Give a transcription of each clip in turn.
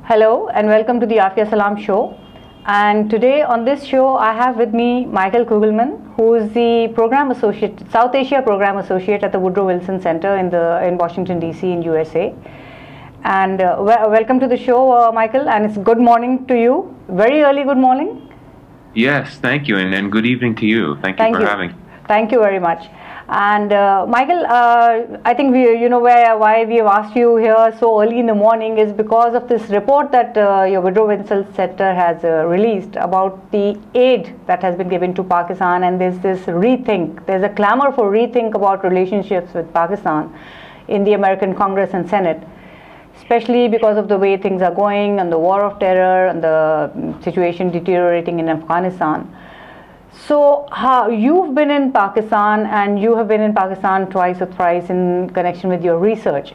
Hello and welcome to the Afia Salam show. And today on this show, I have with me Michael Kugelman, who is the Program Associate, South Asia Program Associate at the Woodrow Wilson Center in Washington, D.C. in USA. And welcome to the show, Michael, and it's good morning to you. Very early good morning. Yes, thank you, and good evening to you. Thank you for having me. Thank you very much. And Michael, I think why we have asked you here so early in the morning is because of this report that your Woodrow Wilson Center has released about the aid that has been given to Pakistan, and there's this rethink. There's a clamor for rethink about relationships with Pakistan in the American Congress and Senate, especially because of the way things are going and the war of terror and the situation deteriorating in Afghanistan. So you've been in Pakistan, and you have been in Pakistan twice or thrice in connection with your research.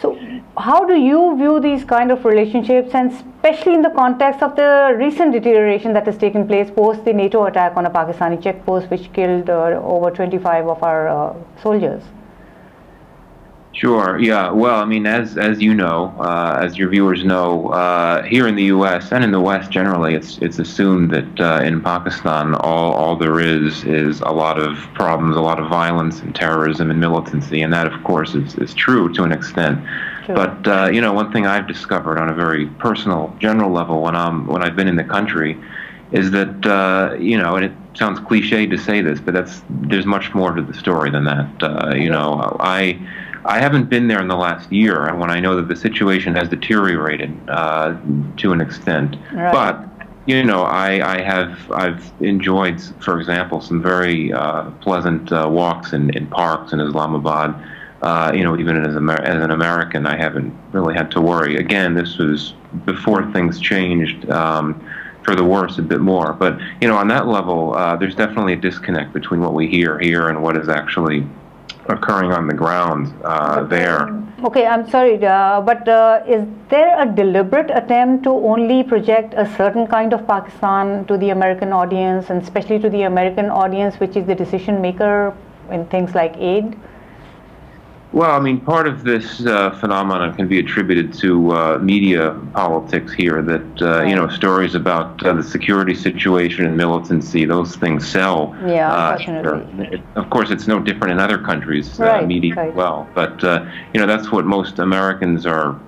So how do you view these kind of relationships, and especially in the context of the recent deterioration that has taken place post the NATO attack on a Pakistani checkpost which killed over 25 of our soldiers? Sure. Yeah. Well, I mean, as you know, as your viewers know, here in the U.S. and in the West generally, it's assumed that in Pakistan all there is a lot of problems, a lot of violence and terrorism and militancy, and that, of course, is true to an extent. Sure. But one thing I've discovered on a very personal, general level when I've been in the country is that and it sounds cliche to say this, but there's much more to the story than that. I haven't been there in the last year, and when I know that the situation has deteriorated to an extent. Right. But I've enjoyed, for example, some very pleasant walks in parks in Islamabad. Even as an American, I haven't really had to worry. Again, this was before things changed for the worse a bit more. But on that level, there's definitely a disconnect between what we hear here and what is actually occurring on the ground there. Okay, I'm sorry, but is there a deliberate attempt to only project a certain kind of Pakistan to the American audience, and especially to the American audience, which is the decision maker in things like aid? Well, I mean, part of this phenomenon can be attributed to media politics here, that, stories about the security situation and militancy, those things sell. Yeah, unfortunately. Of course, it's no different in other countries' media as well. But, that's what most Americans are,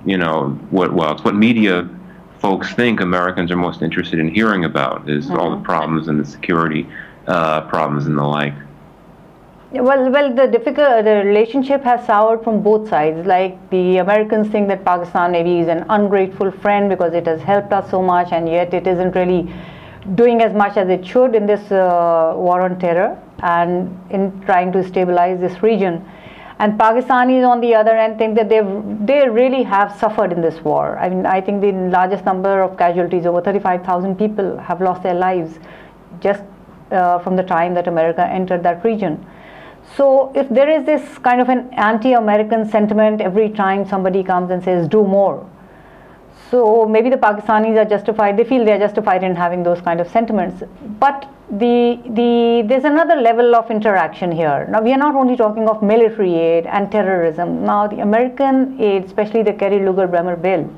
it's what media folks think Americans are most interested in hearing about, is all the problems and the security problems and the like. Well, the relationship has soured from both sides. Like, the Americans think that Pakistan maybe is an ungrateful friend because it has helped us so much, and yet it isn't really doing as much as it should in this war on terror and in trying to stabilize this region. And Pakistanis, on the other end, think that they really have suffered in this war. I mean, I think the largest number of casualties, over 35,000 people, have lost their lives just from the time that America entered that region. So if there is this kind of an anti-American sentiment every time somebody comes and says, do more, so maybe the Pakistanis are justified, they feel they are justified in having those kind of sentiments. But there's another level of interaction here. Now, we are not only talking of military aid and terrorism. Now, the American aid, especially the Kerry-Lugar-Bremer bill,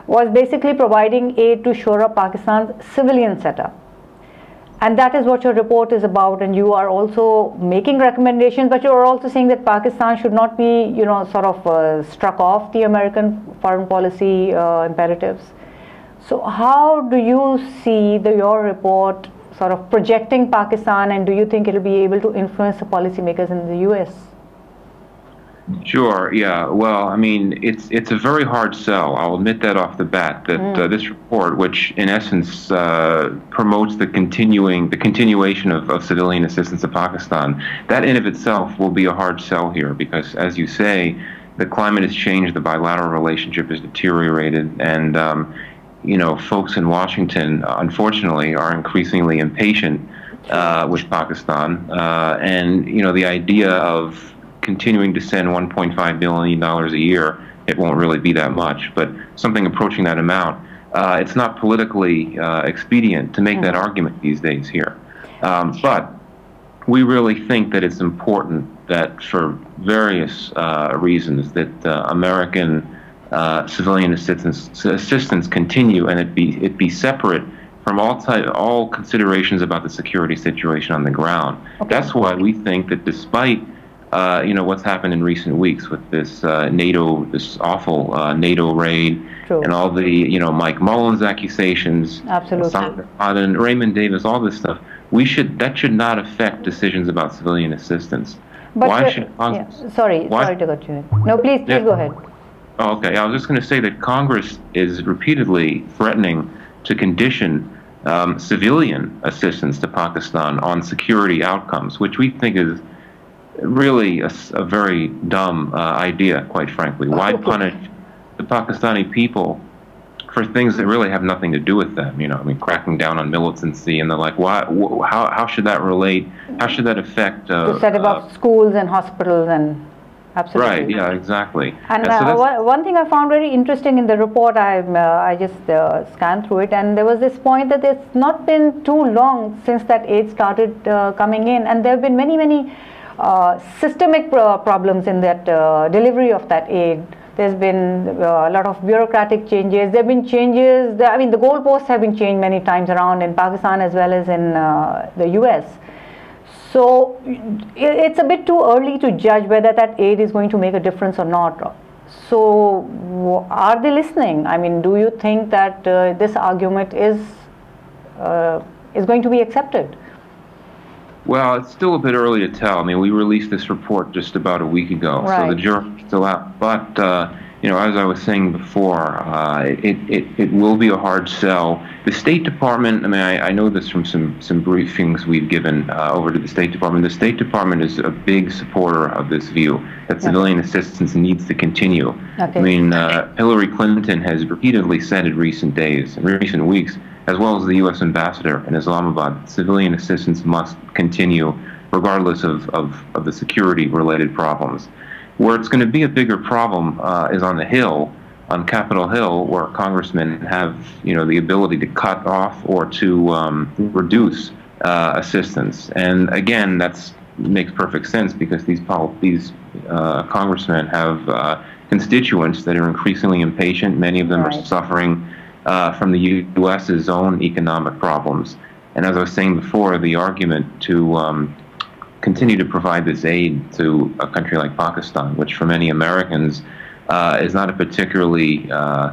was basically providing aid to shore up Pakistan's civilian setup. And that is what your report is about, and you are also making recommendations, but you are also saying that Pakistan should not be, struck off the American foreign policy imperatives. So how do you see your report sort of projecting Pakistan, and do you think it will be able to influence the policymakers in the U.S.? Sure. Yeah. Well, I mean, it's a very hard sell. I'll admit that off the bat. That this report, which in essence promotes the continuation of civilian assistance to Pakistan, that in of itself will be a hard sell here, because, as you say, the climate has changed, the bilateral relationship has deteriorated, and folks in Washington, unfortunately, are increasingly impatient with Pakistan, and the idea of continuing to send $1.5 billion a year, it won't really be that much, but something approaching that amount, it's not politically expedient to make that argument these days here. But we really think that it's important that, for various reasons, that American civilian assistance continue, and it be separate from all considerations about the security situation on the ground. Okay. That's why we think that despite what's happened in recent weeks with this this awful NATO raid, true, and all the Mike Mullins accusations, absolutely, Raymond Davis, all this stuff, that should not affect decisions about civilian assistance. But why should sorry to cut you. No, please go ahead. Oh, okay, I was just going to say that Congress is repeatedly threatening to condition civilian assistance to Pakistan on security outcomes, which we think is really a very dumb idea, quite frankly. Why punish the Pakistani people for things that really have nothing to do with them? I mean, cracking down on militancy and the like. How should that relate? How should that affect? To set up schools and hospitals and. Absolutely. Right. Yeah. Exactly. And so one thing I found very interesting in the report, I just scanned through it, and there was this point that it's not been too long since that aid started coming in, and there have been many systemic problems in that delivery of that aid. There's been a lot of bureaucratic changes. There have been changes. I mean, the goalposts have been changed many times around in Pakistan as well as in the U.S. So it's a bit too early to judge whether that aid is going to make a difference or not. So are they listening? I mean, do you think that this argument is going to be accepted? Well, it's still a bit early to tell. I mean, we released this report just about a week ago, right, so the jury's still out. But as I was saying before, it will be a hard sell. The State Department, I mean, I know this from some briefings we've given over to the State Department. The State Department is a big supporter of this view that civilian assistance needs to continue. Okay. I mean, Hillary Clinton has repeatedly said in recent days, in recent weeks, as well as the U.S. ambassador in Islamabad, civilian assistance must continue regardless of the security-related problems. Where it's going to be a bigger problem is on the Hill, on Capitol Hill, where congressmen have, the ability to cut off or to reduce assistance. And again, that makes perfect sense because these congressmen have constituents that are increasingly impatient. Many of them are suffering from the U.S.'s own economic problems. And as I was saying before, the argument to continue to provide this aid to a country like Pakistan, which for many Americans is not a particularly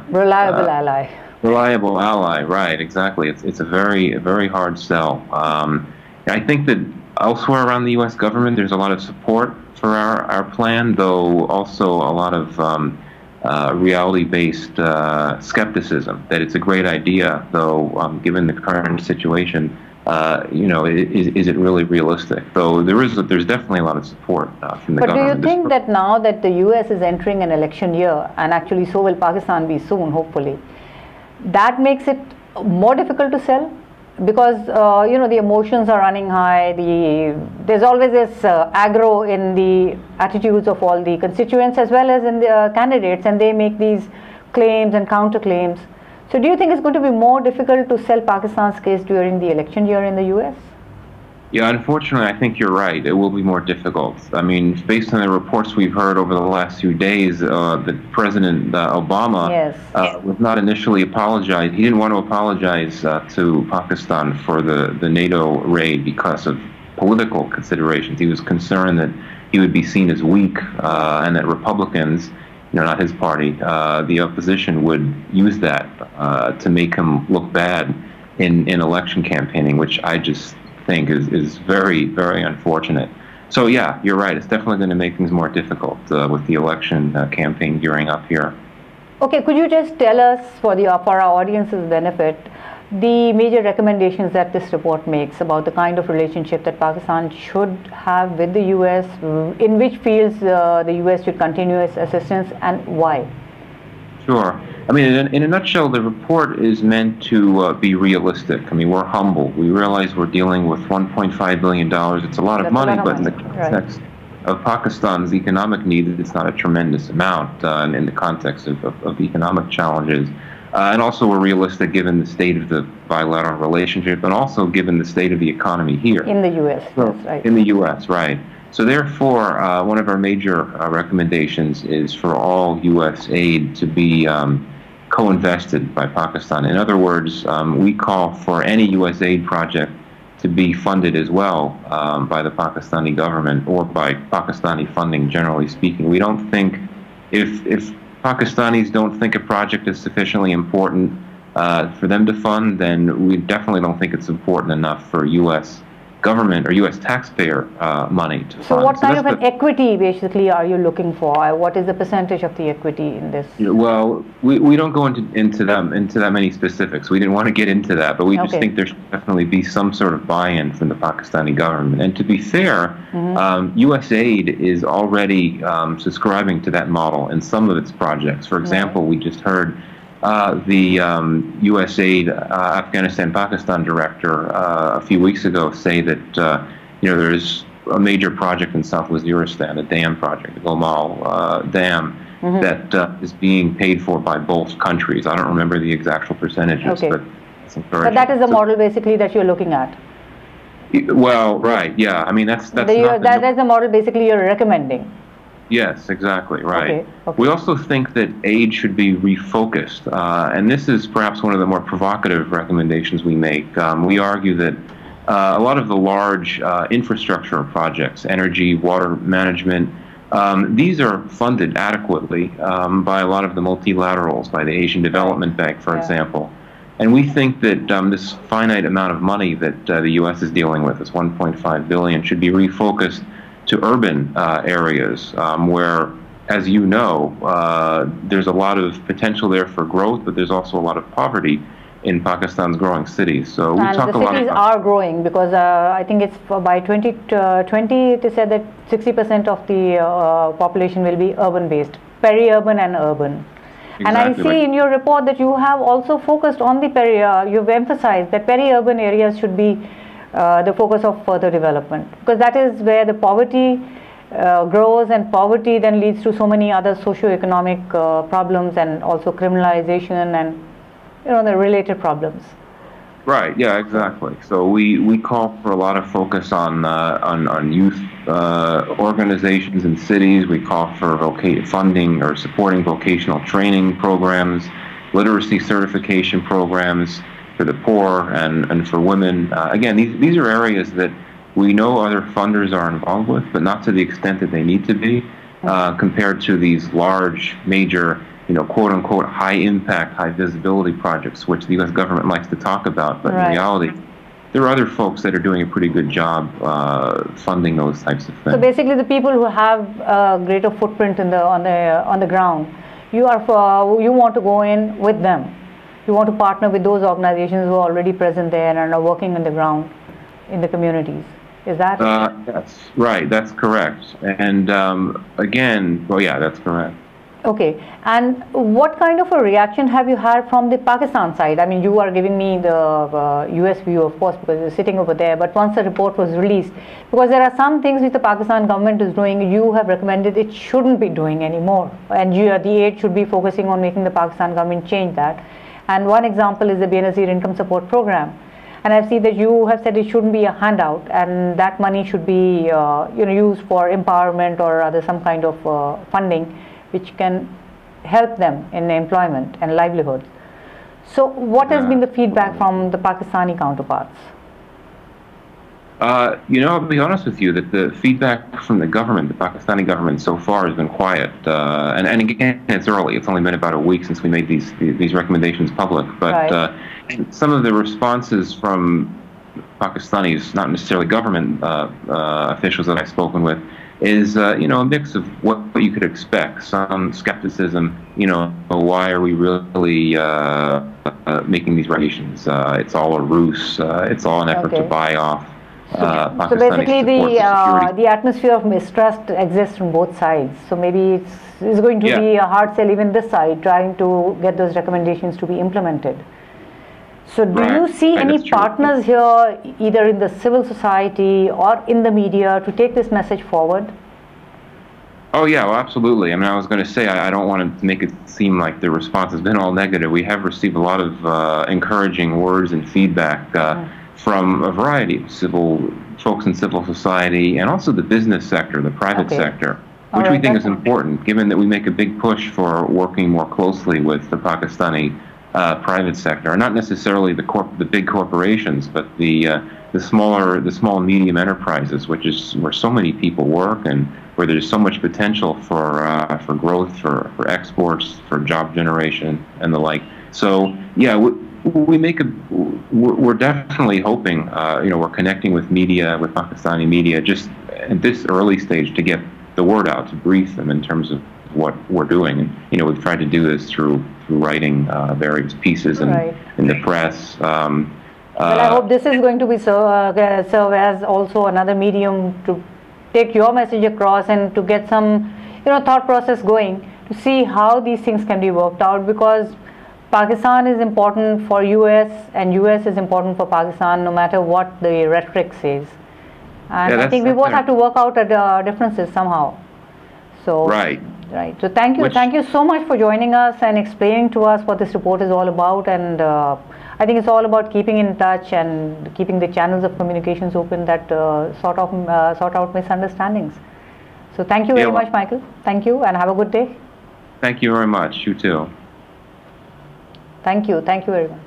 reliable ally. Reliable ally, right? Exactly. It's a very hard sell. I think that elsewhere around the U.S. government, there's a lot of support for our plan, though also a lot of reality-based skepticism that it's a great idea, though given the current situation, is it really realistic? So there's definitely a lot of support from the government. But do you think that now that the U.S. is entering an election year, and actually so will Pakistan be soon, hopefully, that makes it more difficult to sell? Because the emotions are running high. There's always this aggro in the attitudes of all the constituents as well as in the candidates, and they make these claims and counterclaims. So do you think it's going to be more difficult to sell Pakistan's case during the election year in the U.S.? Yeah, unfortunately, I think you're right. It will be more difficult. I mean, based on the reports we've heard over the last few days, that President Obama was not initially apologized. He didn't want to apologize to Pakistan for the NATO raid because of political considerations. He was concerned that he would be seen as weak and that Republicans, not his party, the opposition would use that to make him look bad in election campaigning, which I just think is very, very unfortunate. So yeah, you're right. It's definitely going to make things more difficult with the election campaign gearing up here. Okay, could you just tell us, for our audience's benefit, the major recommendations that this report makes about the kind of relationship that Pakistan should have with the U.S., in which fields the U.S. should continue its assistance, and why? Sure. I mean, in a nutshell, the report is meant to be realistic. I mean, we're humble. We realize we're dealing with $1.5 billion. It's a lot of money, but in the context of Pakistan's economic needs, it's not a tremendous amount in the context of economic challenges. And also we're realistic given the state of the bilateral relationship and also given the state of the economy here. In the U.S., that's right. In the U.S., right. So therefore, one of our major recommendations is for all U.S. aid to be co-invested by Pakistan. In other words, we call for any U.S. aid project to be funded as well by the Pakistani government or by Pakistani funding, generally speaking. We don't think, if Pakistanis don't think a project is sufficiently important for them to fund, then we definitely don't think it's important enough for U.S. government or U.S. taxpayer money to fund. So what kind of an equity basically are you looking for? What is the percentage of the equity in this? Well, we don't go into that many specifics. We didn't want to get into that, but we just think there should definitely be some sort of buy-in from the Pakistani government. And to be fair, U.S. aid is already subscribing to that model in some of its projects. For example, we just heard the USAID Afghanistan-Pakistan director a few weeks ago say that there's a major project in South Waziristan, a dam project, the Gomal Dam, that is being paid for by both countries. I don't remember the exact percentages, but it's encouraging. But that is the model basically that you're looking at. Well, right, yeah. I mean, that's that's the model basically you're recommending. Yes, exactly, right. We also think that aid should be refocused, and this is perhaps one of the more provocative recommendations we make. We argue that a lot of the large infrastructure projects, energy, water management, these are funded adequately by a lot of the multilaterals, by the Asian Development Bank, for example. And we think that this finite amount of money that the U.S. is dealing with, this $1.5 billion, should be refocused to urban areas where, as you know, there's a lot of potential there for growth, but there's also a lot of poverty in Pakistan's growing cities. So we talk a lot about... the cities are growing because I think it's by 2020 it is said that 60% of the population will be urban-based, peri-urban and urban. Exactly. And I see in your report that you have also focused on the you've emphasized that peri-urban areas should be the focus of further development, because that is where the poverty grows, and poverty then leads to so many other socio-economic problems and also criminalization and the related problems. Right. Yeah. Exactly. So we call for a lot of focus on youth organizations in cities. We call for funding or supporting vocational training programs, literacy certification programs for the poor and for women. Again, these are areas that we know other funders are involved with, but not to the extent that they need to be compared to these large, major, quote-unquote, high-impact, high-visibility projects, which the U.S. government likes to talk about. But in reality, there are other folks that are doing a pretty good job funding those types of things. So basically, the people who have a greater footprint on the ground, you want to go in with them. You want to partner with those organizations who are already present there and are working on the ground in the communities. Is that? That's right. That's correct. And again, well, yeah, that's correct. Okay. And what kind of a reaction have you had from the Pakistan side? I mean, you are giving me the US view, of course, because you're sitting over there. But once the report was released, because there are some things which the Pakistan government is doing, you have recommended it shouldn't be doing anymore. And the aid should be focusing on making the Pakistan government change that. And one example is the Benazir Income Support Program. And I see that you have said it shouldn't be a handout, and that money should be used for empowerment or some kind of funding which can help them in employment and livelihood. So what has been the feedback from the Pakistani counterparts? I'll be honest with you that the feedback from the government, the Pakistani government, so far has been quiet. And again, it's early. It's only been about a week since we made these recommendations public. But some of the responses from Pakistanis, not necessarily government officials that I've spoken with, is a mix of what you could expect. Some skepticism. Why are we really making these regulations? It's all a ruse. It's all an effort to buy off. So basically the atmosphere of mistrust exists from both sides. So maybe it's going to be a hard sell even this side, trying to get those recommendations to be implemented. So do you see any partners here, either in the civil society or in the media, to take this message forward? Oh yeah, well, absolutely. I mean, I was going to say, I don't want to make it seem like the response has been all negative. We have received a lot of encouraging words and feedback from a variety of civil folks in civil society, and also the business sector, the private sector, which we think is important, given that we make a big push for working more closely with the Pakistani private sector, and not necessarily the big corporations, but the small and medium enterprises, which is where so many people work and where there's so much potential for growth, for exports, for job generation, and the like. So yeah, we're definitely hoping, we're connecting with media, with Pakistani media, just at this early stage to get the word out, to brief them in terms of what we're doing. And we've tried to do this through writing various pieces in the press. Well, I hope this is going to be serve as also another medium to take your message across and to get some thought process going to see how these things can be worked out, because Pakistan is important for US and US is important for Pakistan, no matter what the rhetoric says. And I think we both have to work out the differences somehow. So right. So thank you so much for joining us and explaining to us what this report is all about. And I think it's all about keeping in touch and keeping the channels of communications open that sort out misunderstandings. So thank you very much, Michael. Thank you, and have a good day. Thank you very much. You too. Thank you very much.